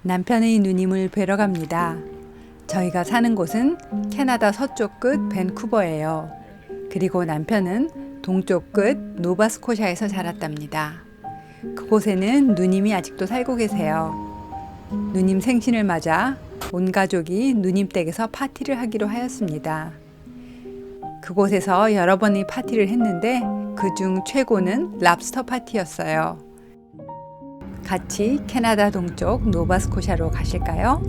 남편의 누님을 뵈러 갑니다. 저희가 사는 곳은 캐나다 서쪽 끝 밴쿠버예요. 그리고 남편은 동쪽 끝 노바스코샤에서 자랐답니다. 그곳에는 누님이 아직도 살고 계세요. 누님 생신을 맞아 온 가족이 누님 댁에서 파티를 하기로 하였습니다. 그곳에서 여러 번의 파티를 했는데 그중 최고는 랍스터 파티였어요. 같이 캐나다 동쪽 노바스코샤로 가실까요?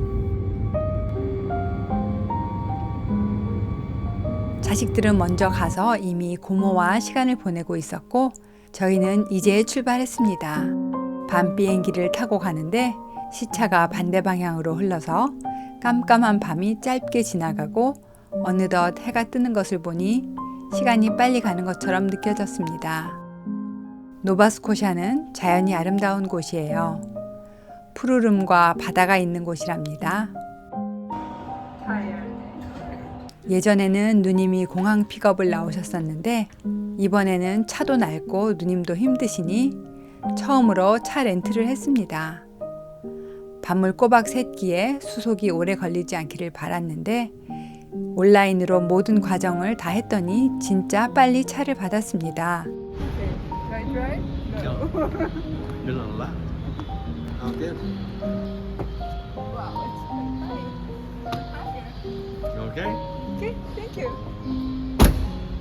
자식들은 먼저 가서 이미 고모와 시간을 보내고 있었고 저희는 이제 출발했습니다. 밤 비행기를 타고 가는데 시차가 반대 방향으로 흘러서 깜깜한 밤이 짧게 지나가고 어느덧 해가 뜨는 것을 보니 시간이 빨리 가는 것처럼 느껴졌습니다. 노바스코샤는 자연이 아름다운 곳이에요. 푸르름과 바다가 있는 곳이랍니다. 예전에는 누님이 공항 픽업을 나오셨었는데 이번에는 차도 낡고 누님도 힘드시니 처음으로 차 렌트를 했습니다. 밤을 꼬박 샜기에 수속이 오래 걸리지 않기를 바랐는데 온라인으로 모든 과정을 다 했더니 진짜 빨리 차를 받았습니다.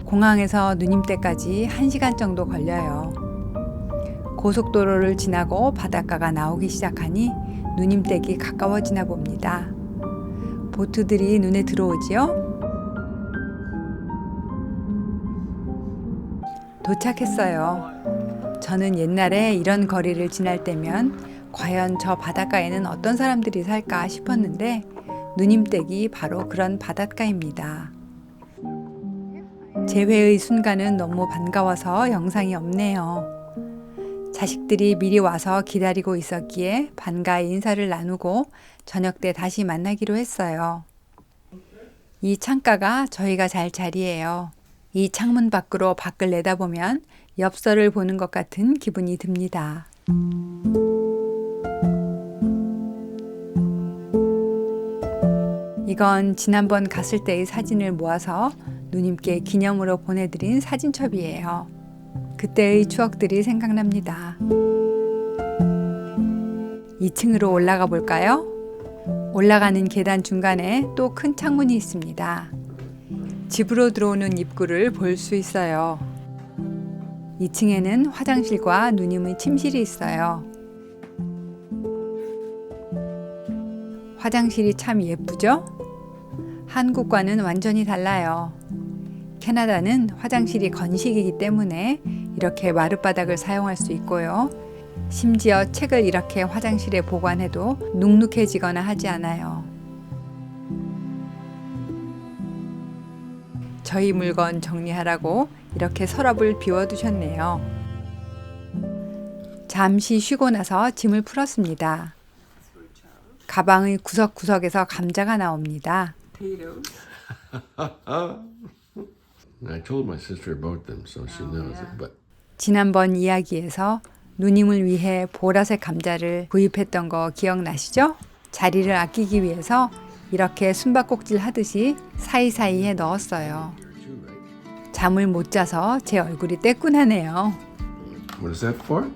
공항에서 누님 댁까지 1시간 정도 걸려요. 고속도로를 지나고 바닷가가 나오기 시작하니 누님 댁이 가까워지나 봅니다. 보트들이 눈에 들어오지요? 도착했어요. 저는 옛날에 이런 거리를 지날 때면 과연 저 바닷가에는 어떤 사람들이 살까 싶었는데 누님 댁이 바로 그런 바닷가입니다. 재회의 순간은 너무 반가워서 영상이 없네요. 자식들이 미리 와서 기다리고 있었기에 반가이 인사를 나누고 저녁 때 다시 만나기로 했어요. 이 창가가 저희가 잘 자리예요. 이 창문 밖으로 밖을 내다보면 엽서를 보는 것 같은 기분이 듭니다. 이건 지난번 갔을 때의 사진을 모아서 누님께 기념으로 보내드린 사진첩이에요. 그때의 추억들이 생각납니다. 2층으로 올라가 볼까요? 올라가는 계단 중간에 또 큰 창문이 있습니다. 집으로 들어오는 입구를 볼 수 있어요. 2층에는 화장실과 누님의 침실이 있어요. 화장실이 참 예쁘죠? 한국과는 완전히 달라요. 캐나다는 화장실이 건식이기 때문에 이렇게 마룻바닥을 사용할 수 있고요. 심지어 책을 이렇게 화장실에 보관해도 눅눅해지거나 하지 않아요. 저희 물건 정리하라고 이렇게 서랍을 비워두셨네요. 잠시 쉬고 나서 짐을 풀었습니다. 가방의 구석구석에서 감자가 나옵니다. I told my sister about them, so she knows it. But 지난번 이야기에서 누님을 위해 보라색 감자를 구입했던 거 기억나시죠? 자리를 아끼기 위해서 이렇게 숨바꼭질 하듯이 사이사이에 넣었어요. 잠을 못 자서 제 얼굴이 떼꾼하네요. what is that for?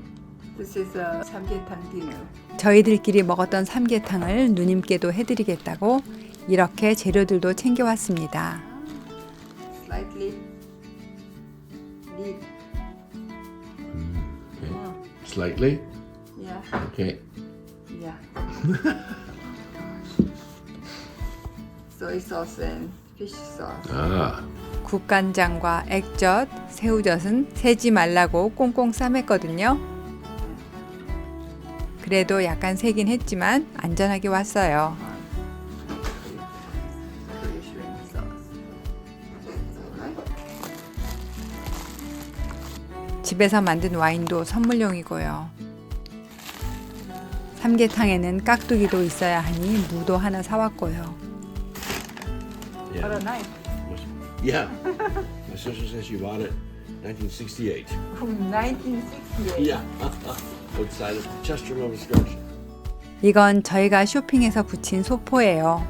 This is a 삼계탕 dinner. 저희들끼리 먹었던 삼계탕을 누님께도 해드리겠다고 이렇게 재료들도 챙겨왔습니다. Slightly deep. Okay. Slightly. Yeah. Okay. Yeah. Soy sauce and fish sauce. Ah. 국간장과 액젓, 새우젓은 새지 말라고 꽁꽁 싸맸거든요. 그래도 약간 새긴 했지만 안전하게 왔어요. Shrimp sauce. Alright. 집에서 만든 와인도 선물용이고요. 삼계탕에는 깍두기도 있어야 하니 무도 하나 사왔고요. What a nice. Yeah. My sister says she bought it 1968. 1968. Yeah. Outside of Chester, Nova Scotia. 이건 저희가 쇼핑해서 붙인 소포예요.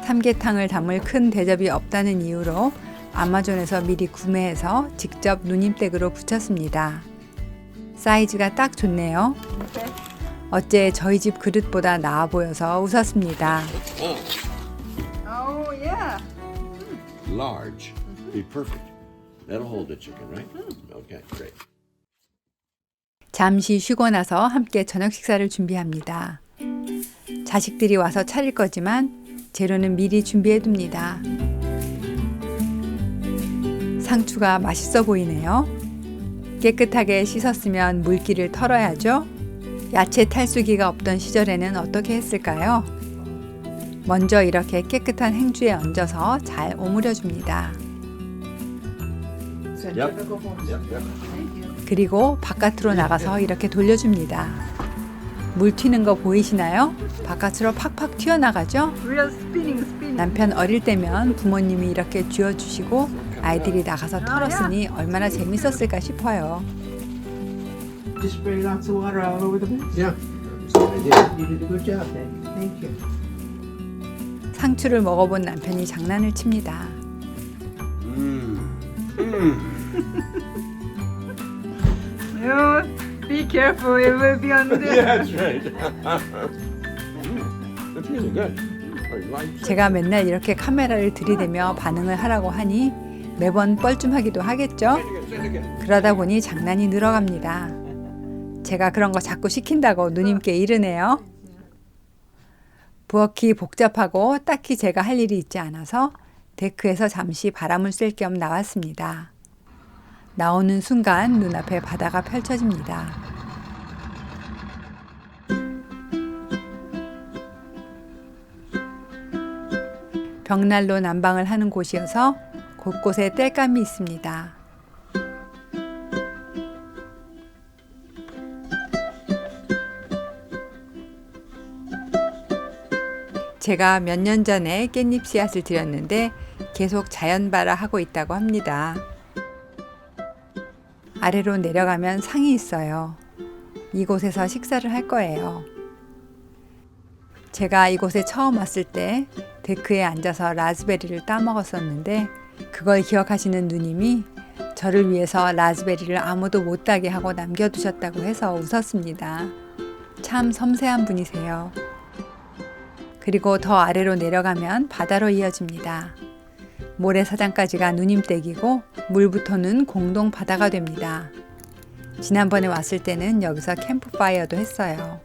삼계탕을 담을 큰 대접이 없다는 이유로 아마존에서 미리 구매해서 직접 누님댁으로 붙였습니다. 사이즈가 딱 좋네요. Okay. 어째 저희 집 그릇보다 나아 보여서 웃었습니다. Oh, Oh yeah. large. Be perfect. That'll hold the chicken, right? Okay, great. 잠시 쉬고 나서 함께 저녁 식사를 준비합니다. 자식들이 와서 차릴 거지만 재료는 미리 준비해둡니다. 상추가 맛있어 보이네요. 깨끗하게 씻었으면 물기를 털어야죠. 야채 탈수기가 없던 시절에는 어떻게 했을까요? 먼저 이렇게 깨끗한 행주에 얹어서 잘 오므려 줍니다. Centrifugal force. Yep. Thank you. 그리고 바깥으로 나가서 이렇게 돌려줍니다. 물 튀는 거 보이시나요? 바깥으로 팍팍 튀어나가죠? Real spinning. 남편 어릴 때면 부모님이 이렇게 쥐어주시고 아이들이 나가서 털었으니 얼마나 재밌었을까 싶어요. Just spray lots of water all over the place. Yeah. So I did. You did a good job, then. Thank you. 상추를 먹어본 남편이 장난을 칩니다. Oh, be careful, it will be on the. That's right. That's really good. 제가 맨날 이렇게 카메라를 들이대며 반응을 하라고 하니 매번 뻘쭘하기도 하겠죠? 그러다 보니 장난이 늘어갑니다. 제가 그런 거 자꾸 시킨다고 누님께 이르네요. 부엌이 복잡하고 딱히 제가 할 일이 있지 않아서 데크에서 잠시 바람을 쐴 겸 나왔습니다. 나오는 순간 눈앞에 바다가 펼쳐집니다. 벽난로 난방을 하는 곳이어서 곳곳에 땔감이 있습니다. 제가 몇 년 전에 깻잎 씨앗을 들였는데 계속 자연 발화하고 있다고 합니다. 아래로 내려가면 상이 있어요. 이곳에서 식사를 할 거예요. 제가 이곳에 처음 왔을 때 데크에 앉아서 라즈베리를 따먹었었는데 그걸 기억하시는 누님이 저를 위해서 라즈베리를 아무도 못 따게 하고 남겨두셨다고 해서 웃었습니다. 참 섬세한 분이세요. 그리고 더 아래로 내려가면 바다로 이어집니다. 모래사장까지가 누님 댁이고 물부터는 공동 바다가 됩니다. 지난번에 왔을 때는 여기서 캠프파이어도 했어요.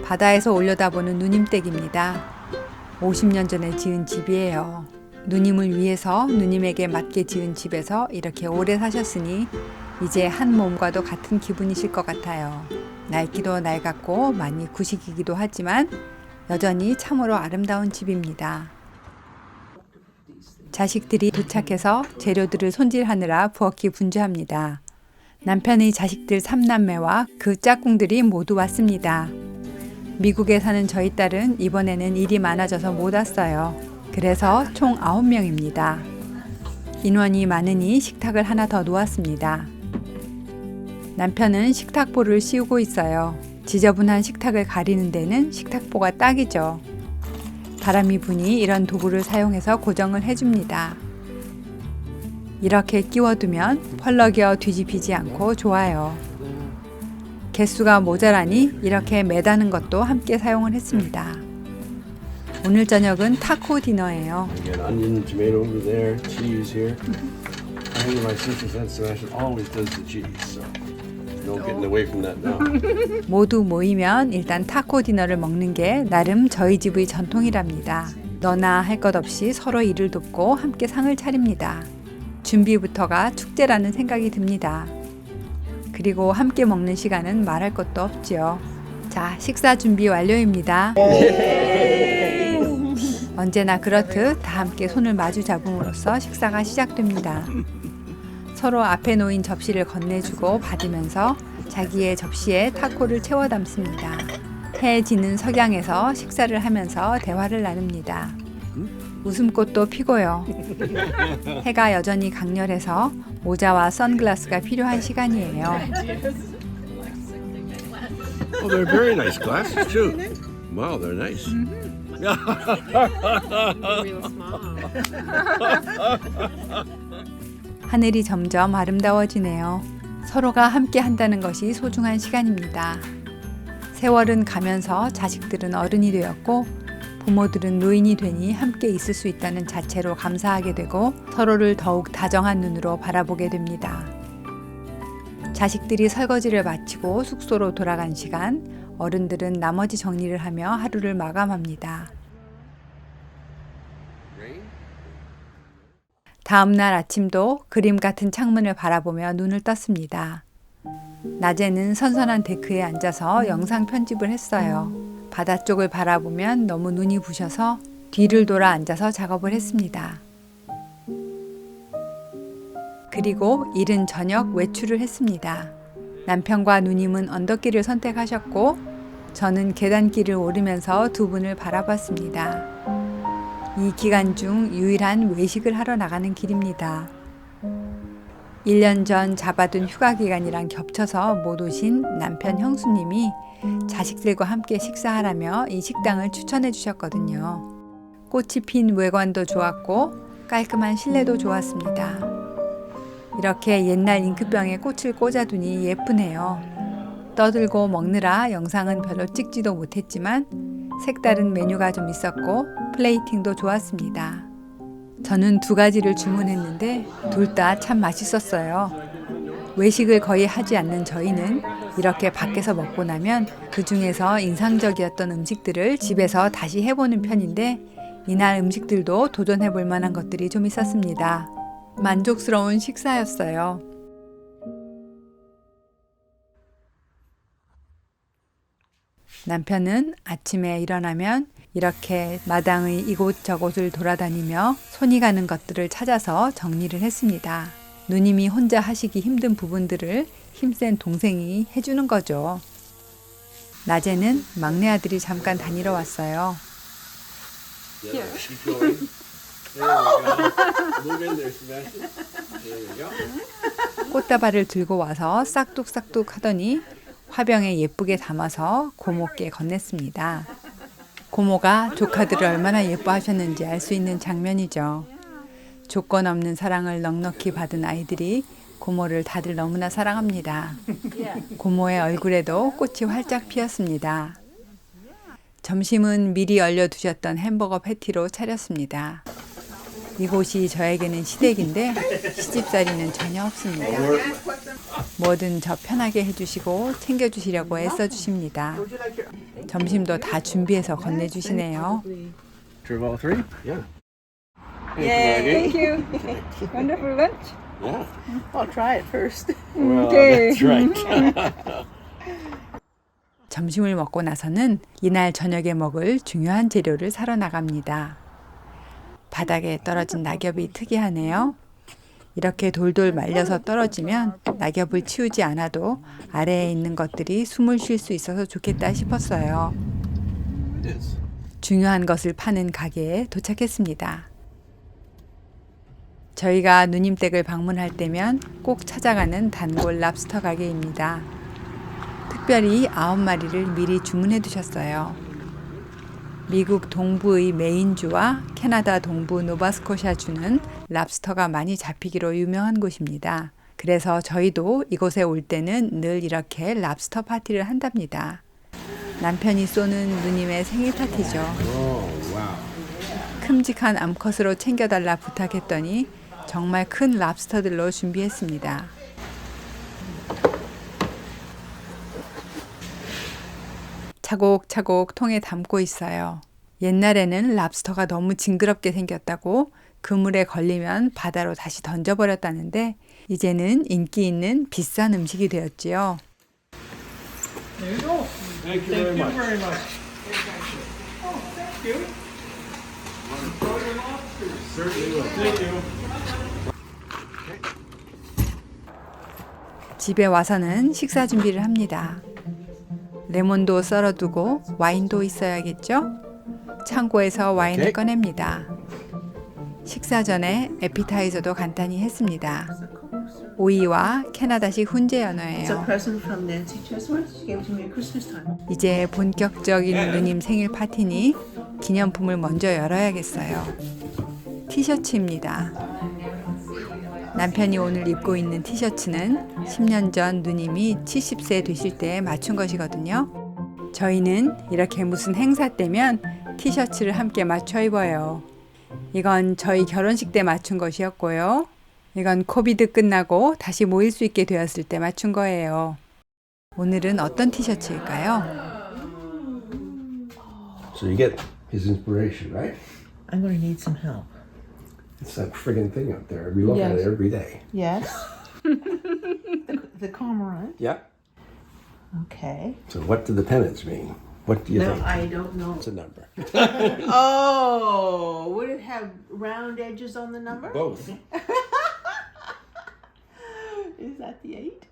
바다에서 올려다보는 누님 댁입니다. 50년 전에 지은 집이에요. 누님을 위해서 누님에게 맞게 지은 집에서 이렇게 오래 사셨으니 이제 한 몸과도 같은 기분이실 것 같아요. 낡기도 낡았고 많이 구식이기도 하지만 여전히 참으로 아름다운 집입니다. 자식들이 도착해서 재료들을 손질하느라 부엌이 분주합니다. 남편의 자식들 3남매와 그 짝꿍들이 모두 왔습니다. 미국에 사는 저희 딸은 이번에는 일이 많아져서 못 왔어요. 그래서 총 9명입니다. 인원이 많으니 식탁을 하나 더 놓았습니다. 남편은 식탁보를 씌우고 있어요. 지저분한 식탁을 가리는 데는 식탁보가 딱이죠. 바람이 부니 이런 도구를 사용해서 고정을 해줍니다. 이렇게 끼워두면 펄럭여 뒤집히지 않고 좋아요. 개수가 모자라니 이렇게 매다는 것도 함께 사용을 했습니다. 오늘 저녁은 타코 디너예요. I got onion, tomato over there, cheese here. I think my sister said Sebastian always does the cheese, so no getting away from that now. 모두 모이면 일단 타코 디너를 먹는 게 나름 저희 집의 전통이랍니다. 너나 할 것 없이 서로 일을 돕고 함께 상을 차립니다. 준비부터가 축제라는 생각이 듭니다. 그리고 함께 먹는 시간은 말할 것도 없죠. 자, 식사 준비 완료입니다. 언제나 그렇듯 다 함께 손을 마주 잡음으로써 식사가 시작됩니다. 서로 앞에 놓인 접시를 건네주고 받으면서 자기의 접시에 타코를 채워 담습니다. 해 지는 석양에서 식사를 하면서 대화를 나눕니다. 웃음꽃도 피고요. 해가 여전히 강렬해서 모자와 선글라스가 필요한 시간이에요. Oh, they're very nice glasses too. Wow, they're nice. Real small. 하늘이 점점 아름다워지네요. 서로가 함께 한다는 것이 소중한 시간입니다. 세월은 가면서 자식들은 어른이 되었고 부모들은 노인이 되니 함께 있을 수 있다는 자체로 감사하게 되고 서로를 더욱 다정한 눈으로 바라보게 됩니다. 자식들이 설거지를 마치고 숙소로 돌아간 시간, 어른들은 나머지 정리를 하며 하루를 마감합니다. 다음 날 아침도 그림 같은 창문을 바라보며 눈을 떴습니다. 낮에는 선선한 데크에 앉아서 영상 편집을 했어요. 바다 쪽을 바라보면 너무 눈이 부셔서 뒤를 돌아 앉아서 작업을 했습니다. 그리고 이른 저녁 외출을 했습니다. 남편과 누님은 언덕길을 선택하셨고 저는 계단길을 오르면서 두 분을 바라봤습니다. 이 기간 중 유일한 외식을 하러 나가는 길입니다. 1년 전 잡아둔 휴가 기간이랑 겹쳐서 못 오신 남편 형수님이 자식들과 함께 식사하라며 이 식당을 추천해 주셨거든요. 꽃이 핀 외관도 좋았고 깔끔한 실내도 좋았습니다. 이렇게 옛날 잉크병에 꽃을 꽂아두니 예쁘네요. 떠들고 먹느라 영상은 별로 찍지도 못했지만 색다른 메뉴가 좀 있었고 플레이팅도 좋았습니다. 저는 2가지를 주문했는데 둘 다 참 맛있었어요. 외식을 거의 하지 않는 저희는 이렇게 밖에서 먹고 나면 그 중에서 인상적이었던 음식들을 집에서 다시 해보는 편인데 이날 음식들도 도전해볼 만한 것들이 좀 있었습니다. 만족스러운 식사였어요. 남편은 아침에 일어나면 이렇게 마당의 이곳저곳을 돌아다니며 손이 가는 것들을 찾아서 정리를 했습니다. 누님이 혼자 하시기 힘든 부분들을 힘센 동생이 해주는 거죠. 낮에는 막내 아들이 잠깐 다니러 왔어요. Yeah, keep going. There we go. Move in there, Sebastian. There we go. 꽃다발을 들고 와서 싹둑싹둑 하더니 화병에 예쁘게 담아서 고모께 건넸습니다. 고모가 조카들을 얼마나 예뻐하셨는지 알 수 있는 장면이죠. 조건 없는 사랑을 넉넉히 받은 아이들이 고모를 다들 너무나 사랑합니다. 고모의 얼굴에도 꽃이 활짝 피었습니다. 점심은 미리 얼려두셨던 햄버거 패티로 차렸습니다. 이곳이 저에게는 시댁인데 시집살이는 전혀 없습니다. 뭐든 저 편하게 해주시고 챙겨주시려고 애써주십니다. 점심도 다 준비해서 건네주시네요. Serve all three? Yeah. Thank you. Wonderful lunch. Yeah. I'll try it first. Well, Okay. that's right. 점심을 먹고 나서는 이날 저녁에 먹을 중요한 재료를 사러 나갑니다. 바닥에 떨어진 낙엽이 특이하네요. 이렇게 돌돌 말려서 떨어지면 낙엽을 치우지 않아도 아래에 있는 것들이 숨을 쉴 수 있어서 좋겠다 싶었어요. It is. 중요한 것을 파는 가게에 도착했습니다. 저희가 누님 댁을 방문할 때면 꼭 찾아가는 단골 랍스터 가게입니다. 특별히 9마리를 미리 주문해 두셨어요. 미국 동부의 메인주와 캐나다 동부 노바스코샤주는 랍스터가 많이 잡히기로 유명한 곳입니다. 그래서 저희도 이곳에 올 때는 늘 이렇게 랍스터 파티를 한답니다. 남편이 쏘는 누님의 생일 파티죠. Oh, wow. 큼직한 암컷으로 챙겨달라 부탁했더니 정말 큰 랍스터들로 준비했습니다. 차곡차곡 통에 담고 있어요. 옛날에는 랍스터가 너무 징그럽게 생겼다고 그물에 걸리면 바다로 다시 던져버렸다는데 이제는 인기 있는 비싼 음식이 되었지요. Thank you very much. Certainly will. Thank you. 집에 와서는 식사 준비를 합니다. 레몬도 썰어두고 와인도 있어야겠죠? 창고에서 와인을 오케이. 꺼냅니다. 식사 전에 에피타이저도 간단히 했습니다. 오이와 캐나다식 훈제 It's a 연어예요. present from Nancy Chesworth. She gave it to me at Christmas time. 이제 본격적인 누님 생일 파티니 기념품을 먼저 열어야겠어요. 티셔츠입니다. 남편이 오늘 입고 있는 티셔츠는 10년 전 누님이 70세 되실 때 맞춘 것이거든요. 저희는 이렇게 무슨 행사 때면 티셔츠를 함께 맞춰 입어요. 이건 저희 결혼식 때 맞춘 것이었고요. 이건 코비드 끝나고 다시 모일 수 있게 되었을 때 맞춘 거예요. 오늘은 어떤 티셔츠일까요? So you get his inspiration, right? I'm going to need some help. It's that friggin' thing up there. We look at it Yes. every day. Yes. the cormorant. Yeah. Okay. So what do the pennants mean? What do you No, think? I don't know. It's a number. Oh, would it have round edges on the number? Both. Is that the 8?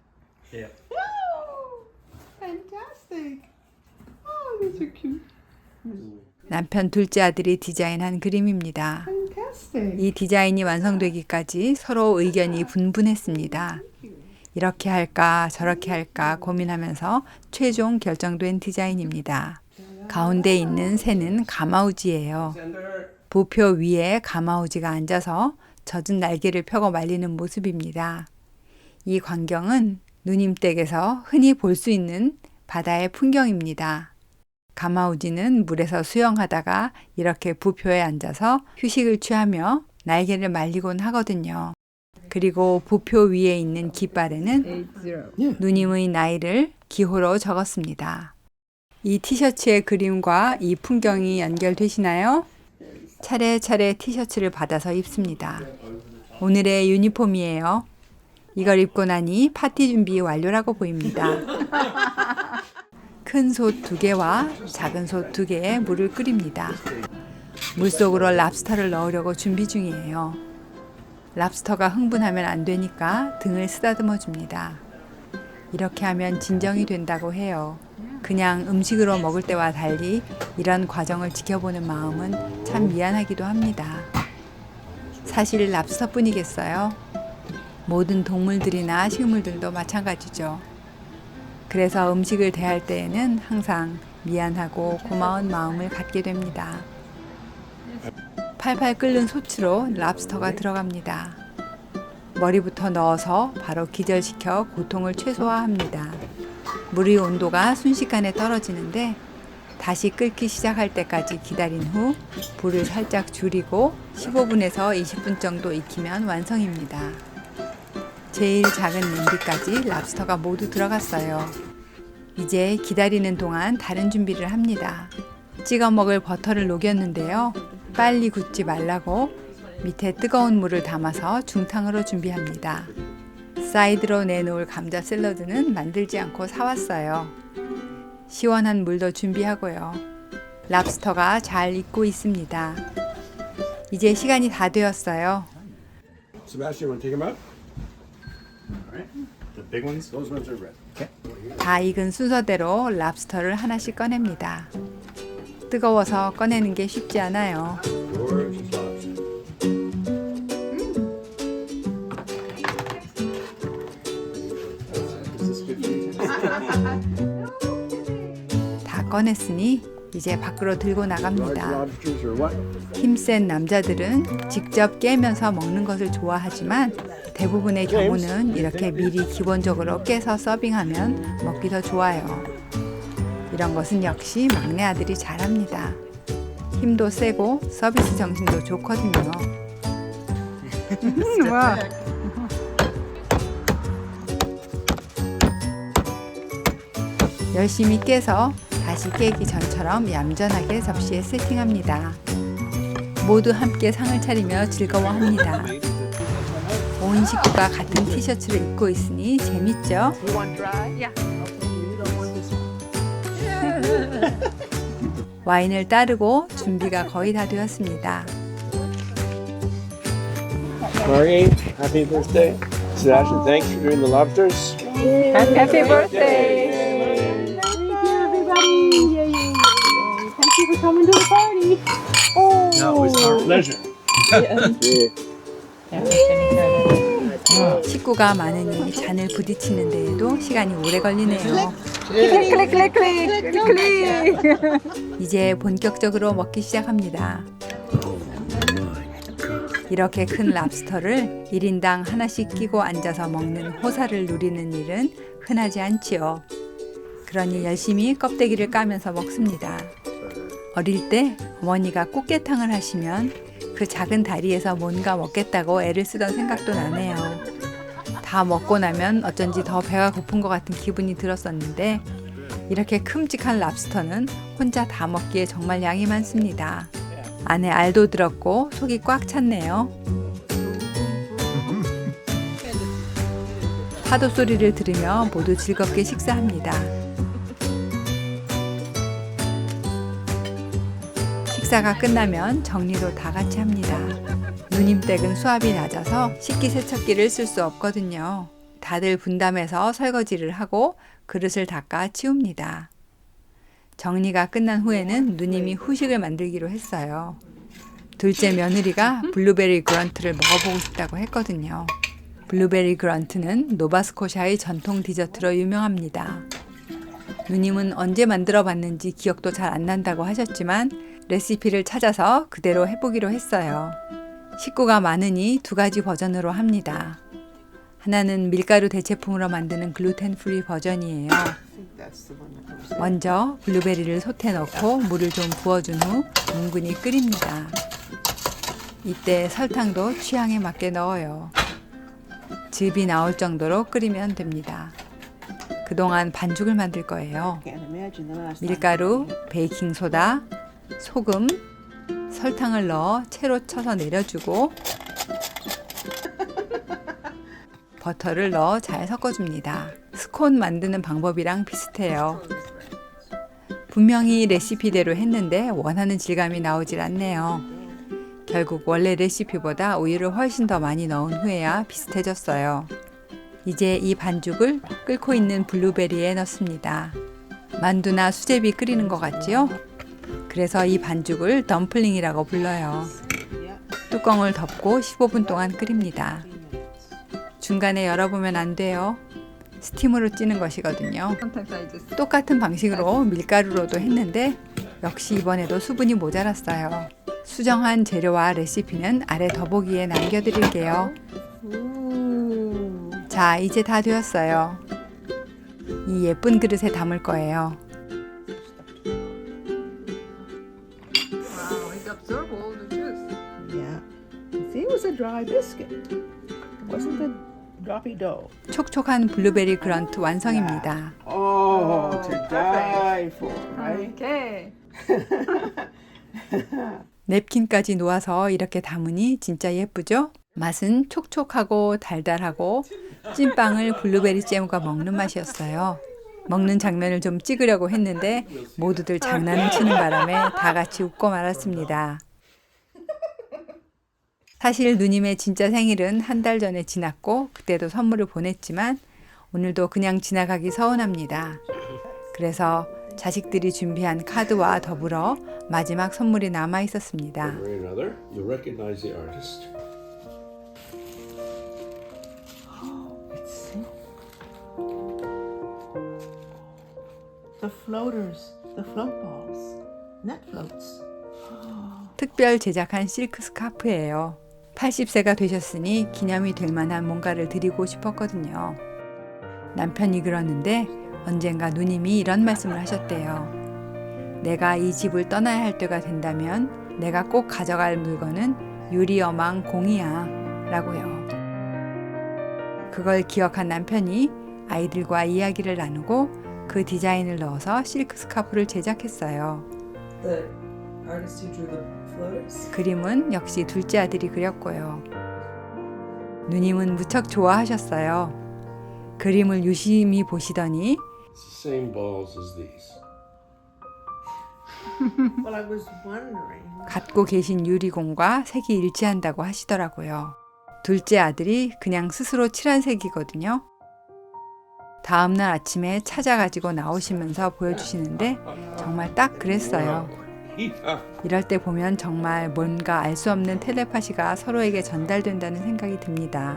Yeah. Oh, fantastic. Oh, these are cute. 남편 둘째 아들이 디자인한 그림입니다. Fantastic. 이 디자인이 완성되기까지 서로 의견이 분분했습니다. 이렇게 할까 저렇게 할까 고민하면서 최종 결정된 디자인입니다. 가운데 있는 새는 가마우지예요. 부표 위에 가마우지가 앉아서 젖은 날개를 펴고 말리는 모습입니다. 이 광경은 누님 댁에서 흔히 볼 수 있는 바다의 풍경입니다. 가마우지는 물에서 수영하다가 이렇게 부표에 앉아서 휴식을 취하며 날개를 말리곤 하거든요. 그리고 부표 위에 있는 깃발에는 80. 누님의 나이를 기호로 적었습니다. 이 티셔츠의 그림과 이 풍경이 연결되시나요? 차례차례 티셔츠를 받아서 입습니다. 오늘의 유니폼이에요. 이걸 입고 나니 파티 준비 완료라고 보입니다. 큰 솥 2개와 작은 솥 2개에 물을 끓입니다. 물속으로 랍스터를 넣으려고 준비 중이에요. 랍스터가 흥분하면 안 되니까 등을 쓰다듬어 줍니다. 이렇게 하면 진정이 된다고 해요. 그냥 음식으로 먹을 때와 달리 이런 과정을 지켜보는 마음은 참 미안하기도 합니다. 사실 랍스터뿐이겠어요? 모든 동물들이나 식물들도 마찬가지죠. 그래서 음식을 대할 때에는 항상 미안하고 고마운 마음을 갖게 됩니다. 팔팔 끓는 소치로 랍스터가 들어갑니다. 머리부터 넣어서 바로 기절시켜 고통을 최소화합니다. 물의 온도가 순식간에 떨어지는데 다시 끓기 시작할 때까지 기다린 후 불을 살짝 줄이고 15분에서 20분 정도 익히면 완성입니다. 제일 작은 냄비까지 랍스터가 모두 들어갔어요. 이제 기다리는 동안 다른 준비를 합니다. 찍어 먹을 버터를 녹였는데요. 빨리 굽지 말라고 밑에 뜨거운 물을 담아서 중탕으로 준비합니다. 사이드로 내놓을 감자 샐러드는 만들지 않고 사왔어요. 시원한 물도 준비하고요. 랍스터가 잘 익고 있습니다. 이제 시간이 다 되었어요. Sebastian, want to take him out? The big ones? Those ones are red. 다 익은 순서대로 랍스터를 하나씩 꺼냅니다. 뜨거워서 꺼내는 게 쉽지 않아요. Gorgeous lobster. Is this good for you? 다 꺼냈으니 이제 밖으로 들고 Large 나갑니다. lobsters or what? 힘센 남자들은 직접 깨면서 먹는 것을 좋아하지만 대부분의 경우는 이렇게 미리 기본적으로 깨서 서빙하면 먹기 더 좋아요. 이런 것은 역시 막내 아들이 잘합니다. 힘도 세고 서비스 정신도 좋거든요. 와. 열심히 깨서 다시 깨기 전처럼 얌전하게 접시에 세팅합니다. 모두 함께 상을 차리며 즐거워합니다. 온 식구가 같은 티셔츠를 입고 있으니 재밌죠? 와인을 따르고 준비가 거의 다 되었습니다. Maureen, happy birthday. Sebastian, thanks for doing the lobsters. Happy birthday. No, it was our pleasure. Thank 식구가 많으니 잔을 부딪히는 데에도 시간이 오래 걸리네요. 클릭 클릭 클릭 클릭 클릭. 이제 본격적으로 먹기 시작합니다. 이렇게 큰 랍스터를 1인당 하나씩 끼고 앉아서 먹는 호사를 누리는 일은 흔하지 않지요. 그러니 열심히 껍데기를 까면서 먹습니다. 어릴 때 어머니가 꽃게탕을 하시면 그 작은 다리에서 뭔가 먹겠다고 애를 쓰던 생각도 나네요. 다 먹고 나면 어쩐지 더 배가 고픈 것 같은 기분이 들었었는데 이렇게 큼직한 랍스터는 혼자 다 먹기에 정말 양이 많습니다. 안에 알도 들었고 속이 꽉 찼네요. 파도 소리를 들으며 모두 즐겁게 식사합니다. 식사가 끝나면 정리도 다 같이 합니다. 누님 댁은 수압이 낮아서 식기세척기를 쓸 수 없거든요. 다들 분담해서 설거지를 하고 그릇을 닦아 치웁니다. 정리가 끝난 후에는 누님이 후식을 만들기로 했어요. 둘째 며느리가 블루베리 그런트를 먹어보고 싶다고 했거든요. 블루베리 그런트는 노바스코샤의 전통 디저트로 유명합니다. 누님은 언제 만들어 봤는지 기억도 잘 안 난다고 하셨지만 레시피를 찾아서 그대로 해보기로 했어요. 식구가 많으니 2가지 버전으로 합니다. 하나는 밀가루 대체품으로 만드는 글루텐 프리 버전이에요. That's the one that goes there. 먼저 블루베리를 솥에 넣고 물을 좀 부어준 후 뭉근히 끓입니다. 이때 설탕도 취향에 맞게 넣어요. 즙이 나올 정도로 끓이면 됩니다. 그동안 반죽을 만들 거예요. Can't imagine the last time. 밀가루, 베이킹소다, 소금, 설탕을 넣어 채로 쳐서 내려주고 버터를 넣어 잘 섞어줍니다. 스콘 만드는 방법이랑 비슷해요. 분명히 레시피대로 했는데 원하는 질감이 나오질 않네요. 결국 원래 레시피보다 우유를 훨씬 더 많이 넣은 후에야 비슷해졌어요. 이제 이 반죽을 끓고 있는 블루베리에 넣습니다. 만두나 수제비 끓이는 것 같지요? 그래서 이 반죽을 덤플링이라고 불러요. Yeah. 뚜껑을 덮고 15분 동안 끓입니다. 중간에 열어보면 안 돼요. 스팀으로 찌는 것이거든요. Sometimes I just 똑같은 방식으로 밀가루로도 했는데 역시 이번에도 수분이 모자랐어요. 수정한 재료와 레시피는 아래 더보기에 남겨드릴게요. Ooh. 자, 이제 다 되었어요. 이 예쁜 그릇에 담을 거예요. wow, it absorbs all the juice. Yeah. See, it was a dry biscuit. It wasn't the droppy dough. 촉촉한 블루베리 그런트 완성입니다. Oh, to perfect. die for, right? Okay. 냅킨까지 놓아서 이렇게 담으니 진짜 예쁘죠? 맛은 촉촉하고 달달하고 찐빵을 블루베리 잼과 먹는 맛이었어요. 먹는 장면을 좀 찍으려고 했는데 모두들 장난을 치는 바람에 다 같이 웃고 말았습니다. 사실 누님의 진짜 생일은 한 달 전에 지났고 그때도 선물을 보냈지만 오늘도 그냥 지나가기 서운합니다. 그래서 자식들이 준비한 카드와 더불어 마지막 선물이 남아 있었습니다. One way or another, you'll recognize the artist. Let's see. The floaters, the float balls, net floats. 특별 제작한 실크 스카프예요. 80세가 되셨으니 기념이 될 만한 뭔가를 드리고 싶었거든요. 남편이 그러는데 언젠가 누님이 이런 말씀을 하셨대요. 내가 이 집을 떠나야 할 때가 된다면 내가 꼭 가져갈 물건은 유리어망 공이야 라고요. 그걸 기억한 남편이 아이들과 이야기를 나누고 그 디자인을 넣어서 실크 스카프를 제작했어요. The artist who drew the floaters? 그림은 역시 둘째 아들이 그렸고요. 누님은 무척 좋아하셨어요. 그림을 유심히 보시더니 It's the same balls as these. Well, I was wondering. 갖고 계신 유리공과 색이 일치한다고 하시더라고요. 둘째 아들이 그냥 스스로 칠한 색이거든요. 다음날 아침에 찾아가지고 나오시면서 보여주시는데 정말 딱 그랬어요. 이럴 때 보면 정말 뭔가 알 수 없는 텔레파시가 서로에게 전달된다는 생각이 듭니다.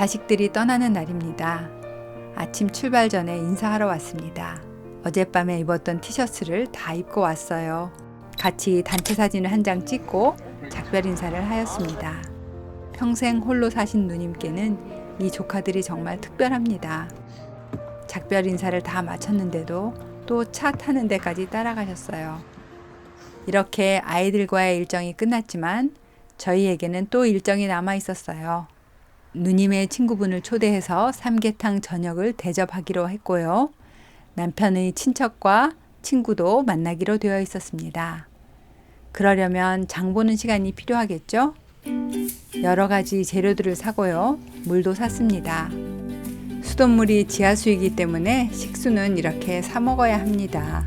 자식들이 떠나는 날입니다. 아침 출발 전에 인사하러 왔습니다. 어젯밤에 입었던 티셔츠를 다 입고 왔어요. 같이 단체 사진을 한 장 찍고 작별 인사를 하였습니다. 평생 홀로 사신 누님께는 이 조카들이 정말 특별합니다. 작별 인사를 다 마쳤는데도 또 차 타는 데까지 따라가셨어요. 이렇게 아이들과의 일정이 끝났지만 저희에게는 또 일정이 남아 있었어요. 누님의 친구분을 초대해서 삼계탕 저녁을 대접하기로 했고요. 남편의 친척과 친구도 만나기로 되어 있었습니다. 그러려면 장 보는 시간이 필요하겠죠? 여러 가지 재료들을 사고요. 물도 샀습니다. 수돗물이 지하수이기 때문에 식수는 이렇게 사 먹어야 합니다.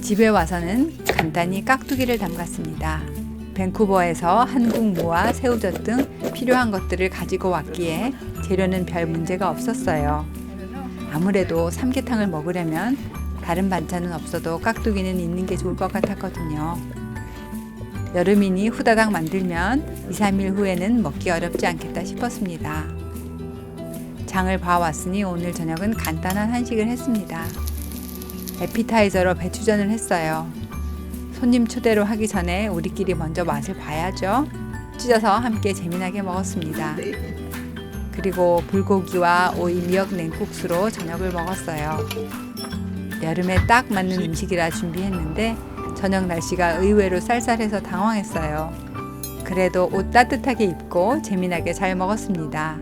집에 와서는 간단히 깍두기를 담갔습니다. 밴쿠버에서 한국 무와 새우젓 등 필요한 것들을 가지고 왔기에 재료는 별 문제가 없었어요. 아무래도 삼계탕을 먹으려면 다른 반찬은 없어도 깍두기는 있는 게 좋을 것 같았거든요. 여름이니 후다닥 만들면 2, 3일 후에는 먹기 어렵지 않겠다 싶었습니다. 장을 봐왔으니 오늘 저녁은 간단한 한식을 했습니다. 에피타이저로 배추전을 했어요. 손님 초대로 하기 전에 우리끼리 먼저 맛을 봐야죠. 찢어서 함께 재미나게 먹었습니다. 그리고 불고기와 오이 미역 냉국수로 저녁을 먹었어요. 여름에 딱 맞는 음식이라 준비했는데 저녁 날씨가 의외로 쌀쌀해서 당황했어요. 그래도 옷 따뜻하게 입고 재미나게 잘 먹었습니다.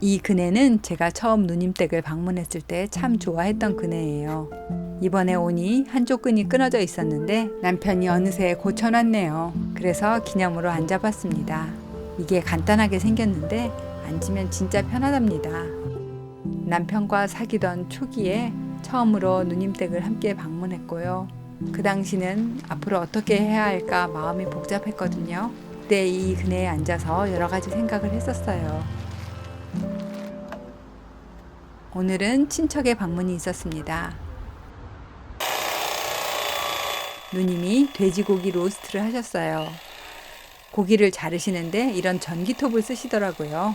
이 그네는 제가 처음 누님 댁을 방문했을 때 참 좋아했던 그네예요. 이번에 오니 한쪽 끈이 끊어져 있었는데 남편이 어느새 고쳐놨네요. 그래서 기념으로 앉아봤습니다. 이게 간단하게 생겼는데 앉으면 진짜 편하답니다. 남편과 사귀던 초기에 처음으로 누님 댁을 함께 방문했고요. 그 당시는 앞으로 어떻게 해야 할까 마음이 복잡했거든요. 그때 이 그네에 앉아서 여러 가지 생각을 했었어요. 오늘은 친척의 방문이 있었습니다. 누님이 돼지고기 로스트를 하셨어요. 고기를 자르시는데 이런 전기톱을 쓰시더라고요.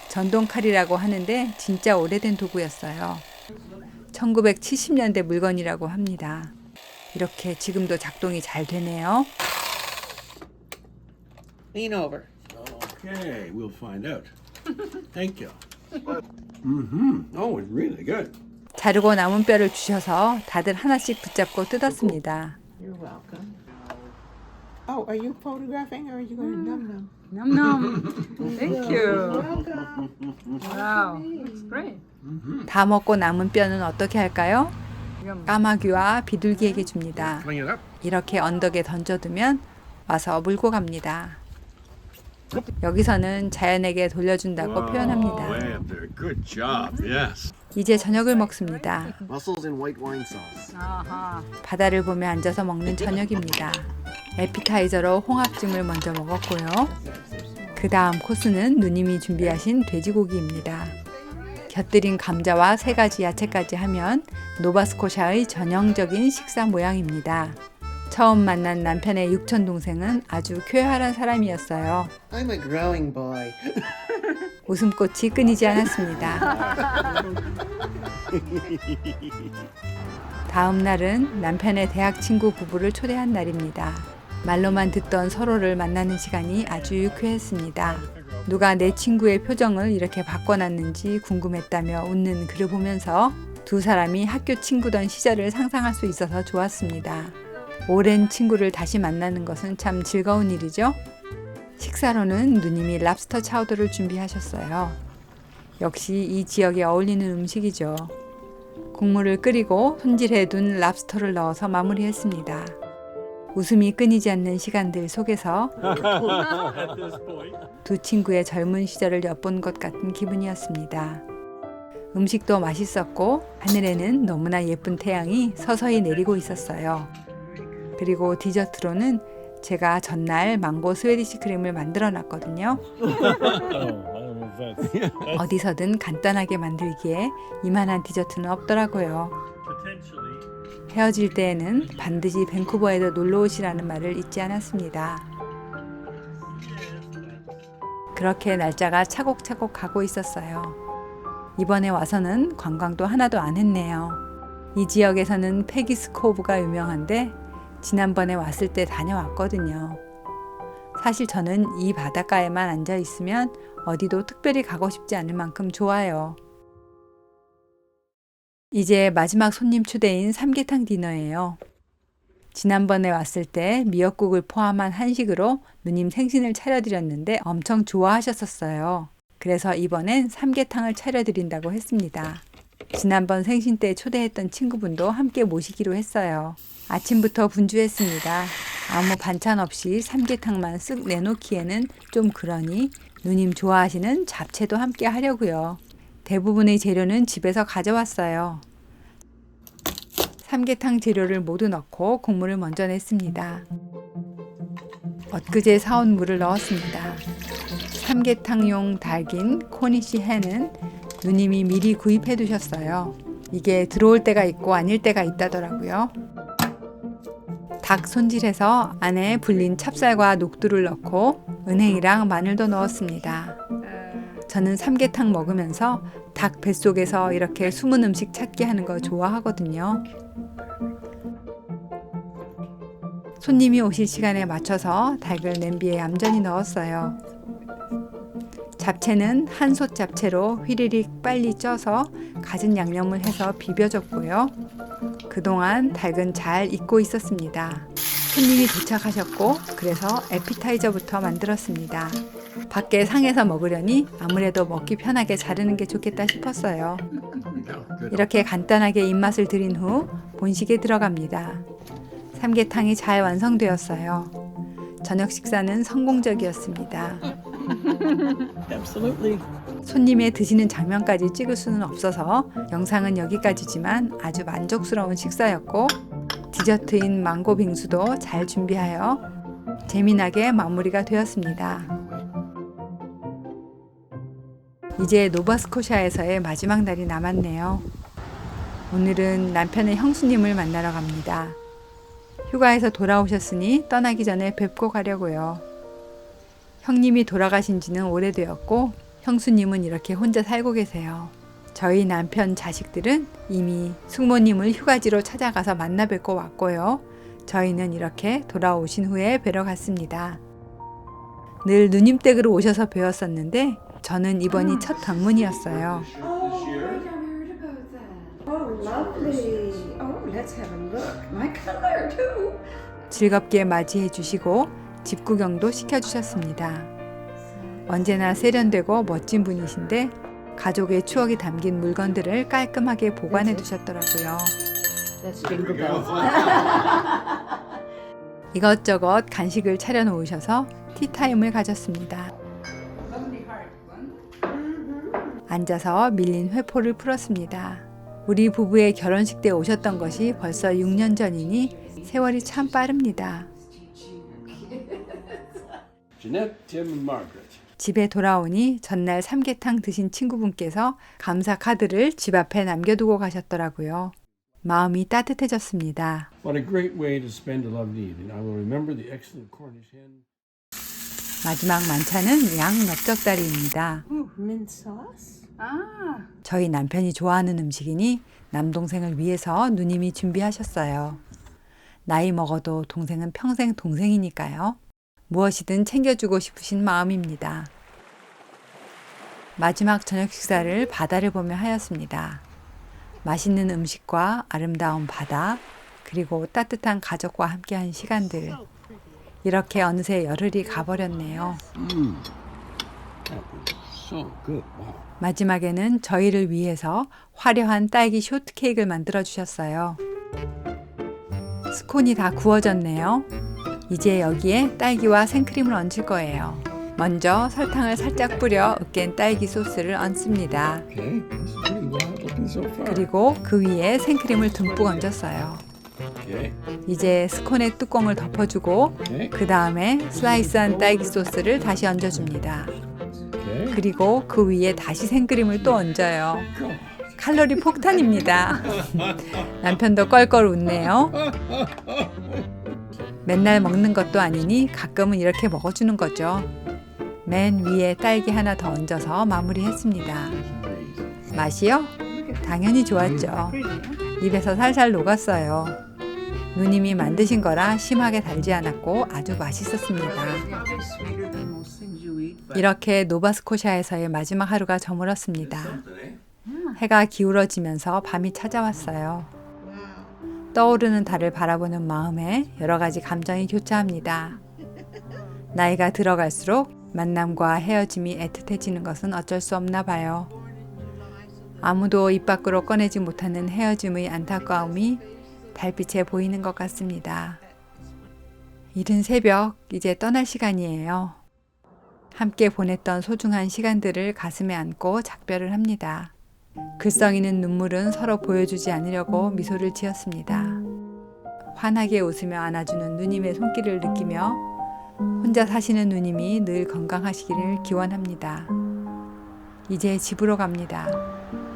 전동칼이라고 하는데 진짜 오래된 도구였어요. 1970년대 물건이라고 합니다. 이렇게 지금도 작동이 잘 되네요. Lean over. Okay, we'll find out. Thank you. Oh, it's really good. 자르고 남은 뼈를 주셔서 다들 하나씩 붙잡고 뜯었습니다. You're welcome. Oh, are you photographing or are you going to num num? Num num. Thank you. Welcome. Wow, looks great. 다 먹고 남은 뼈는 어떻게 할까요? 이건 까마귀와 비둘기에게 줍니다. Clean it up. 이렇게 언덕에 던져두면 와서 물고 갑니다. 여기서는 자연에게 돌려준다고 표현합니다. Lambert, good job. Yes. 이제 저녁을 먹습니다. Mussels and white wine sauce. 아하. 바다를 보며 앉아서 먹는 저녁입니다. 에피타이저로 홍합찜을 먼저 먹었고요. 그 다음 코스는 누님이 준비하신 돼지고기입니다. 곁들인 감자와 3가지 야채까지 하면 노바스코샤의 전형적인 식사 모양입니다. 처음 만난 남편의 육촌 동생은 아주 쾌활한 사람이었어요. I'm a growing boy. 웃음꽃이 끊이지 않았습니다. 다음 날은 남편의 대학 친구 부부를 초대한 날입니다. 말로만 듣던 서로를 만나는 시간이 아주 유쾌했습니다. 누가 내 친구의 표정을 이렇게 바꿔놨는지 궁금했다며 웃는 그를 보면서 두 사람이 학교 친구던 시절을 상상할 수 있어서 좋았습니다. 오랜 친구를 다시 만나는 것은 참 즐거운 일이죠. 식사로는 누님이 랍스터 차우더를 준비하셨어요. 역시 이 지역에 어울리는 음식이죠. 국물을 끓이고 손질해 둔 랍스터를 넣어서 마무리했습니다. 웃음이 끊이지 않는 시간들 속에서 두 친구의 젊은 시절을 엿본 것 같은 기분이었습니다. 음식도 맛있었고 하늘에는 너무나 예쁜 태양이 서서히 내리고 있었어요. 그리고 디저트로는 제가 전날 망고 스웨디시 크림을 만들어 놨거든요. 어디서든 간단하게 만들기에 이만한 디저트는 없더라고요. 헤어질 때에는 반드시 밴쿠버에도 놀러 오시라는 말을 잊지 않았습니다. 그렇게 날짜가 차곡차곡 가고 있었어요. 이번에 와서는 관광도 하나도 안 했네요. 이 지역에서는 페기스 코브가 유명한데 지난번에 왔을 때 다녀왔거든요. 사실 저는 이 바닷가에만 앉아 있으면 어디도 특별히 가고 싶지 않을 만큼 좋아요. 이제 마지막 손님 초대인 삼계탕 디너예요. 지난번에 왔을 때 미역국을 포함한 한식으로 누님 생신을 차려드렸는데 엄청 좋아하셨었어요. 그래서 이번엔 삼계탕을 차려드린다고 했습니다. 지난번 생신 때 초대했던 친구분도 함께 모시기로 했어요. 아침부터 분주했습니다. 아무 반찬 없이 삼계탕만 쓱 내놓기에는 좀 그러니 누님 좋아하시는 잡채도 함께 하려고요. 대부분의 재료는 집에서 가져왔어요. 삼계탕 재료를 모두 넣고 국물을 먼저 냈습니다. 엊그제 사온 물을 넣었습니다. 삼계탕용 닭인 코니시 해는 누님이 미리 구입해 두셨어요. 이게 들어올 때가 있고 아닐 때가 있다더라고요. 닭 손질해서 안에 불린 찹쌀과 녹두를 넣고 은행이랑 마늘도 넣었습니다. 저는 삼계탕 먹으면서 닭 뱃속에서 이렇게 숨은 음식 찾기 하는 거 좋아하거든요. 손님이 오실 시간에 맞춰서 닭을 냄비에 얌전히 넣었어요. 잡채는 한솥 잡채로 휘리릭 빨리 쪄서 갖은 양념을 해서 비벼줬고요. 그동안 닭은 잘 익고 있었습니다. 손님이 도착하셨고 그래서 에피타이저부터 만들었습니다. 밖에 상에서 먹으려니 아무래도 먹기 편하게 자르는 게 좋겠다 싶었어요. 이렇게 간단하게 입맛을 들인 후 본식에 들어갑니다. 삼계탕이 잘 완성되었어요. 저녁 식사는 성공적이었습니다. Absolutely. 손님의 드시는 장면까지 찍을 수는 없어서 영상은 여기까지지만 아주 만족스러운 식사였고 디저트인 망고 빙수도 잘 준비하여 재미나게 마무리가 되었습니다. 이제 노바스코샤에서의 마지막 날이 남았네요. 오늘은 남편의 형수님을 만나러 갑니다. 휴가에서 돌아오셨으니 떠나기 전에 뵙고 가려고요. 형님이 돌아가신 지는 오래되었고 형수님은 이렇게 혼자 살고 계세요. 저희 남편 자식들은 이미 숙모님을 휴가지로 찾아가서 만나 뵙고 왔고요. 저희는 이렇게 돌아오신 후에 뵈러 갔습니다. 늘 누님 댁으로 오셔서 뵈었었는데 저는 이번이 첫 방문이었어요. Oh, lovely. Oh, let's have a look. My color too. 즐겁게 맞이해 주시고 집 구경도 시켜주셨습니다. 언제나 세련되고 멋진 분이신데 가족의 추억이 담긴 물건들을 깔끔하게 보관해 두셨더라고요. That's jingle bells. 이것저것 간식을 차려 놓으셔서 티타임을 가졌습니다. 앉아서 밀린 회포를 풀었습니다. 우리 부부의 결혼식 때 오셨던 것이 벌써 6년 전이니 세월이 참 빠릅니다. Jeanette, Tim, and Margaret. 집에 돌아오니 전날 삼계탕 드신 친구분께서 감사 카드를 집 앞에 남겨두고 가셨더라고요. 마음이 따뜻해졌습니다. What a great way to spend a lovely evening. I will remember the excellent Cornish hen. 마지막 만찬은 양 넓적다리입니다. Mint sauce? 저희 남편이 좋아하는 음식이니 남동생을 위해서 누님이 준비하셨어요. 나이 먹어도 동생은 평생 동생이니까요. 무엇이든 챙겨주고 싶으신 마음입니다. 마지막 저녁 식사를 바다를 보며 하였습니다. 맛있는 음식과 아름다운 바다, 그리고 따뜻한 가족과 함께한 시간들. 이렇게 어느새 열흘이 가버렸네요. That was so good. Wow. 마지막에는 저희를 위해서 화려한 딸기 쇼트케이크를 만들어 주셨어요. 스콘이 다 구워졌네요. 이제 여기에 딸기와 생크림을 얹을 거예요. 먼저 설탕을 살짝 뿌려 으깬 딸기 소스를 얹습니다. Okay, this is pretty wild looking so far. 그리고 그 위에 생크림을 듬뿍 얹었어요. Okay, 이제 스콘의 뚜껑을 덮어주고 okay, 그 다음에 슬라이스한 딸기 소스를 다시 얹어줍니다. okay. 그리고 그 위에 다시 생크림을 또 얹어요. God. 칼로리 폭탄입니다. 남편도 껄껄 웃네요. 맨날 먹는 것도 아니니 가끔은 이렇게 먹어주는 거죠. 맨 위에 딸기 하나 더 얹어서 마무리했습니다. 맛이요? 당연히 좋았죠. 입에서 살살 녹았어요. 누님이 만드신 거라 심하게 달지 않았고 아주 맛있었습니다. Probably sweeter than most things you eat, but 이렇게 노바스코샤에서의 마지막 하루가 저물었습니다. 해가 기울어지면서 밤이 찾아왔어요. 떠오르는 달을 바라보는 마음에 여러 가지 감정이 교차합니다. 나이가 들어갈수록 만남과 헤어짐이 애틋해지는 것은 어쩔 수 없나 봐요. 아무도 입 밖으로 꺼내지 못하는 헤어짐의 안타까움이 달빛에 보이는 것 같습니다. 이른 새벽, 이제 떠날 시간이에요. 함께 보냈던 소중한 시간들을 가슴에 안고 작별을 합니다. 글썽이는 눈물은 서로 보여주지 않으려고 미소를 지었습니다. 환하게 웃으며 안아주는 누님의 손길을 느끼며 혼자 사시는 누님이 늘 건강하시기를 기원합니다. 이제 집으로 갑니다.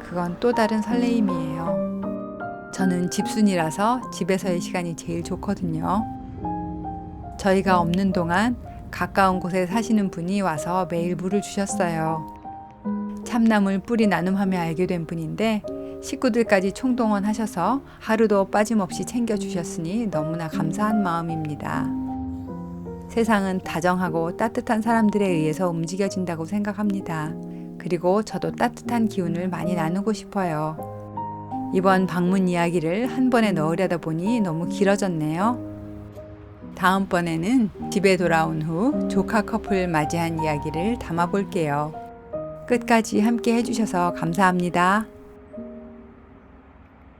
그건 또 다른 설레임이에요. 저는 집순이라서 집에서의 시간이 제일 좋거든요. 저희가 없는 동안 가까운 곳에 사시는 분이 와서 매일 물을 주셨어요. 참나물 뿌리 나눔하며 알게 된 분인데 식구들까지 총동원하셔서 하루도 빠짐없이 챙겨주셨으니 너무나 감사한 마음입니다. 세상은 다정하고 따뜻한 사람들에 의해서 움직여진다고 생각합니다. 그리고 저도 따뜻한 기운을 많이 나누고 싶어요. 이번 방문 이야기를 한 번에 넣으려다 보니 너무 길어졌네요. 다음번에는 집에 돌아온 후 조카 커플 맞이한 이야기를 담아볼게요. 끝까지 함께 해주셔서 감사합니다.